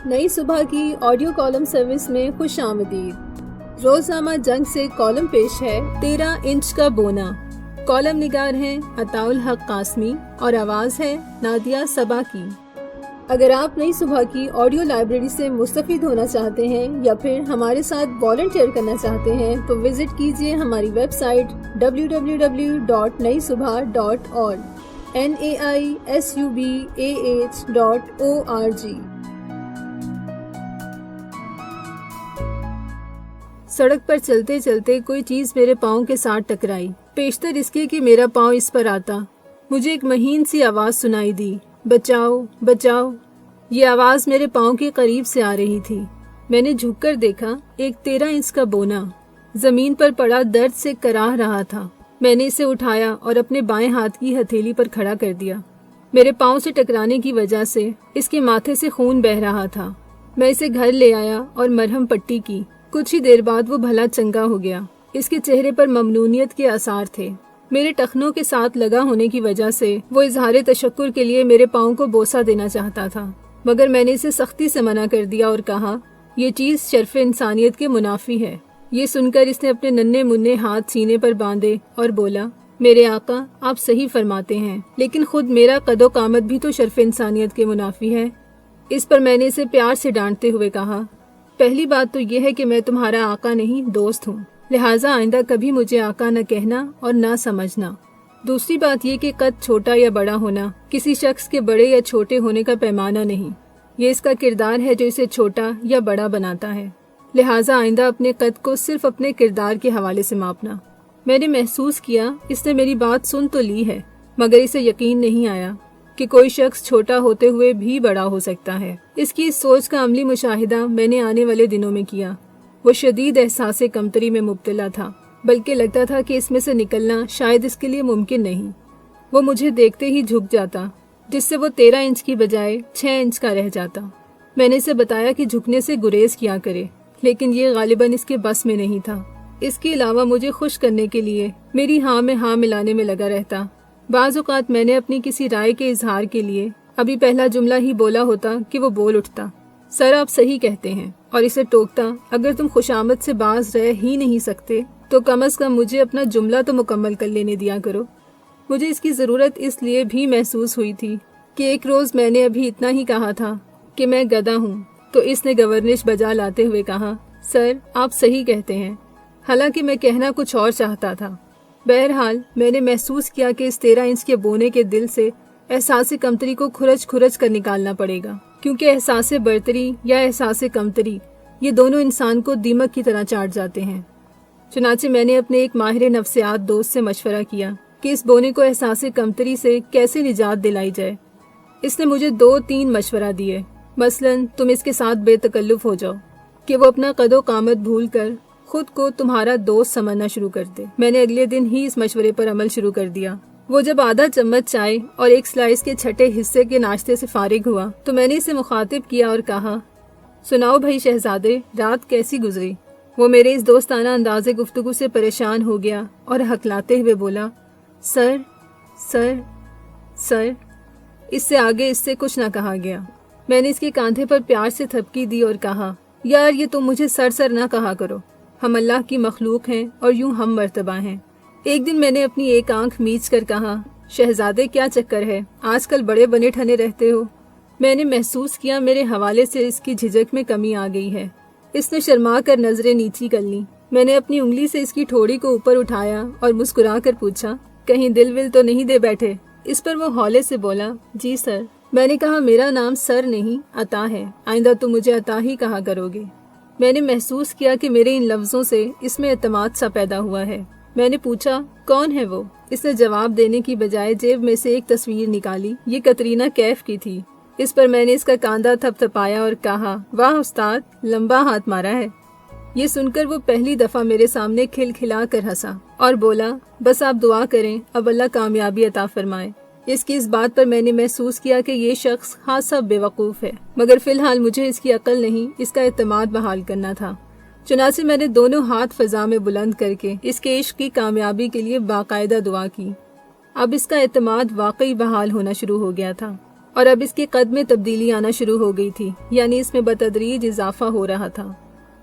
نئی صبح کی آڈیو کالم سروس میں خوش آمدید۔ روزنامہ جنگ سے کالم پیش ہے 13 انچ کا بونا۔ کالم نگار ہیں عطاء الحق قاسمی اور آواز ہے نادیہ صبا کی۔ اگر آپ نئی صبح کی آڈیو لائبریری سے مستفید ہونا چاہتے ہیں یا پھر ہمارے ساتھ والنٹیئر کرنا چاہتے ہیں تو وزٹ کیجیے ہماری ویب سائٹ www.naisubha.org naisubah.org۔ سڑک پر چلتے چلتے کوئی چیز میرے پاؤں کے ساتھ ٹکرائی۔ پیشتر اس کے کہ میرا پاؤں اس پر آتا، مجھے ایک مہین سی آواز سنائی دی، بچاؤ بچاؤ۔ یہ آواز میرے پاؤں کے قریب سے آ رہی تھی۔ میں نے جھک کر دیکھا، ایک 13 انچ کا بونا زمین پر پڑا درد سے کراہ رہا تھا۔ میں نے اسے اٹھایا اور اپنے بائیں ہاتھ کی ہتھیلی پر کھڑا کر دیا۔ میرے پاؤں سے ٹکرانے کی وجہ سے اس کے ماتھے سے خون بہہ رہا تھا۔ میں اسے گھر لے آیا اور مرہم پٹی کی۔ کچھ ہی دیر بعد وہ بھلا چنگا ہو گیا۔ اس کے چہرے پر ممنونیت کے آثار تھے۔ میرے ٹخنوں کے ساتھ لگا ہونے کی وجہ سے وہ اظہار تشکر کے لیے میرے پاؤں کو بوسہ دینا چاہتا تھا، مگر میں نے اسے سختی سے منع کر دیا اور کہا یہ چیز شرف انسانیت کے منافی ہے۔ یہ سن کر اس نے اپنے ننھے منھے ہاتھ سینے پر باندھے اور بولا، میرے آقا آپ صحیح فرماتے ہیں، لیکن خود میرا قد و قامت بھی تو شرف انسانیت کے منافی ہے۔ اس پر میں نے اسے پیار سے ڈانٹتے ہوئے کہا، پہلی بات تو یہ ہے کہ میں تمہارا آقا نہیں دوست ہوں، لہٰذا آئندہ کبھی مجھے آقا نہ کہنا اور نہ سمجھنا۔ دوسری بات یہ کہ قد چھوٹا یا بڑا ہونا کسی شخص کے بڑے یا چھوٹے ہونے کا پیمانہ نہیں، یہ اس کا کردار ہے جو اسے چھوٹا یا بڑا بناتا ہے، لہٰذا آئندہ اپنے قد کو صرف اپنے کردار کے حوالے سے ماپنا۔ میں نے محسوس کیا اس نے میری بات سن تو لی ہے، مگر اسے یقین نہیں آیا کہ کوئی شخص چھوٹا ہوتے ہوئے بھی بڑا ہو سکتا ہے۔ اس کی اس سوچ کا عملی مشاہدہ میں نے آنے والے دنوں میں کیا۔ وہ شدید احساس کمتری میں مبتلا تھا، بلکہ لگتا تھا کہ اس میں سے نکلنا شاید اس کے لیے ممکن نہیں۔ وہ مجھے دیکھتے ہی جھک جاتا، جس سے وہ 13 انچ کی بجائے 6 انچ کا رہ جاتا۔ میں نے اسے بتایا کہ جھکنے سے گریز کیا کرے، لیکن یہ غالباً اس کے بس میں نہیں تھا۔ اس کے علاوہ مجھے خوش کرنے کے لیے میری ہاں میں ہاں ملانے میں لگا رہتا۔ بعض اوقات میں نے اپنی کسی رائے کے اظہار کے لیے ابھی پہلا جملہ ہی بولا ہوتا کہ وہ بول اٹھتا، سر آپ صحیح کہتے ہیں، اور اسے ٹوکتا، اگر تم خوشامد سے باز رہ ہی نہیں سکتے تو کم از کم مجھے اپنا جملہ تو مکمل کر لینے دیا کرو۔ مجھے اس کی ضرورت اس لیے بھی محسوس ہوئی تھی کہ ایک روز میں نے ابھی اتنا ہی کہا تھا کہ میں گدھا ہوں، تو اس نے گورنش بجا لاتے ہوئے کہا، سر آپ صحیح کہتے ہیں، حالانکہ میں کہنا کچھ اور چاہتا تھا۔ بہرحال میں نے محسوس کیا کہ اس 13 انچ کے بونے کے دل سے احساس کمتری کو کھرچ کھرچ کر نکالنا پڑے گا، کیونکہ احساس برتری یا احساس کمتری یہ دونوں انسان کو دیمک کی طرح چاٹ جاتے ہیں۔ چنانچہ میں نے اپنے ایک ماہر نفسیات دوست سے مشورہ کیا کہ اس بونے کو احساس کمتری سے کیسے نجات دلائی جائے۔ اس نے مجھے 2-3 مشورہ دیے، مثلاً تم اس کے ساتھ بے تکلف ہو جاؤ کہ وہ اپنا قد و قامت بھول کر خود کو تمہارا دوست سمجھنا شروع کر دے۔ میں نے اگلے دن ہی اس مشورے پر عمل شروع کر دیا۔ وہ جب آدھا چمچ چائے اور ایک سلائس کے چھٹے حصے کے ناشتے سے فارغ ہوا تو میں نے اسے مخاطب کیا اور کہا، سناؤ بھائی شہزادے، رات کیسی گزری؟ وہ میرے اس دوستانہ انداز گفتگو سے پریشان ہو گیا اور ہکلاتے ہوئے بولا، سر سر سر۔ اس سے آگے اس سے کچھ نہ کہا گیا۔ میں نے اس کے کاندھے پر پیار سے تھپکی دی اور کہا، یار یہ تم مجھے سر سر نہ کہا کرو، ہم اللہ کی مخلوق ہیں اور یوں ہم مرتبہ ہیں۔ ایک دن میں نے اپنی ایک آنکھ میچ کر کہا، شہزادے کیا چکر ہے، آج کل بڑے بنے ٹھنے رہتے ہو؟ میں نے محسوس کیا میرے حوالے سے اس کی جھجک میں کمی آ گئی ہے۔ اس نے شرما کر نظریں نیچی کر لیں۔ میں نے اپنی انگلی سے اس کی ٹھوڑی کو اوپر اٹھایا اور مسکرا کر پوچھا، کہیں دل ول تو نہیں دے بیٹھے؟ اس پر وہ ہولے سے بولا، جی سر۔ میں نے کہا، میرا نام سر نہیں عطا ہے، آئندہ تم مجھے عطا ہی کہا کرو گے۔ میں نے محسوس کیا کہ میرے ان لفظوں سے اس میں اعتماد سا پیدا ہوا ہے۔ میں نے پوچھا، کون ہے وہ؟ اس نے جواب دینے کی بجائے جیب میں سے ایک تصویر نکالی۔ یہ کترینہ کیف کی تھی۔ اس پر میں نے اس کا کاندھا تھپ تھپایا اور کہا، واہ استاد، لمبا ہاتھ مارا ہے۔ یہ سن کر وہ پہلی دفعہ میرے سامنے کھل کھلا کر ہنسا اور بولا، بس آپ دعا کریں اب اللہ کامیابی عطا فرمائے۔ اس کی اس بات پر میں نے محسوس کیا کہ یہ شخص خاصا بے وقوف ہے، مگر فی الحال مجھے اس کی عقل نہیں، اس کا اعتماد بحال کرنا تھا۔ چنانچہ میں نے دونوں ہاتھ فضا میں بلند کر کے اس کے عشق کی کامیابی کے لیے باقاعدہ دعا کی۔ اب اس کا اعتماد واقعی بحال ہونا شروع ہو گیا تھا۔ اور اب اس کے قد میں تبدیلی آنا شروع ہو گئی تھی، یعنی اس میں بتدریج اضافہ ہو رہا تھا۔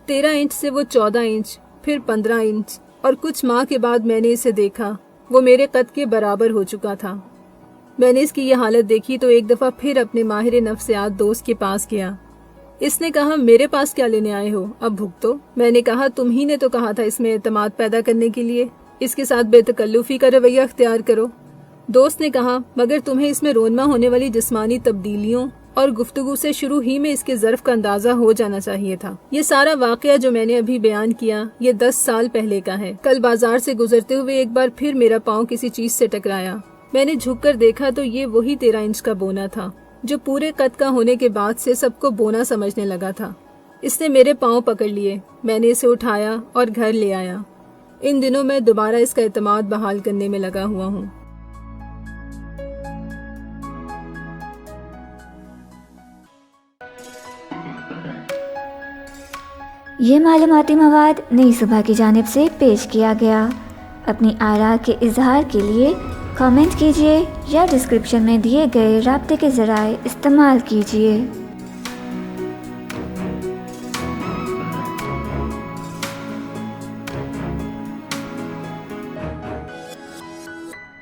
13 انچ سے وہ 14 انچ، پھر 15 انچ، اور کچھ ماہ کے بعد میں نے اسے دیکھا، وہ میرے قد کے برابر ہو چکا تھا۔ میں نے اس کی یہ حالت دیکھی تو ایک دفعہ پھر اپنے ماہر نفسیات دوست کے پاس گیا۔ اس نے کہا میرے پاس کیا لینے آئے ہو، اب بھگتو۔ میں نے کہا تم ہی نے تو کہا تھا اس میں اعتماد پیدا کرنے کے لیے اس کے ساتھ بے تکلفی کا رویہ اختیار کرو۔ دوست نے کہا مگر تمہیں اس میں رونما ہونے والی جسمانی تبدیلیوں اور گفتگو سے شروع ہی میں اس کے ظرف کا اندازہ ہو جانا چاہیے تھا۔ یہ سارا واقعہ جو میں نے ابھی بیان کیا یہ 10 سال پہلے کا ہے۔ کل بازار سے گزرتے ہوئے ایک بار پھر میرا پاؤں کسی چیز سے ٹکرایا۔ میں نے جھک کر دیکھا تو یہ وہی 13 انچ کا بونا تھا جو پورے قد کا ہونے کے بعد سے سب کو بونا سمجھنے لگا تھا۔ اس نے میرے پاؤں پکڑ لیے، میں نے اسے اٹھایا اور گھر لے آیا۔ ان دنوں میں دوبارہ اس کا اعتماد بحال کرنے میں لگا ہوا ہوں۔ یہ معلوماتی مواد نئی صبح کی جانب سے پیش کیا گیا۔ اپنی آراء کے اظہار کے لیے کامنٹ کیجیے یا ڈسکرپشن میں دیے گئے رابطے کے ذرائع استعمال کیجیے۔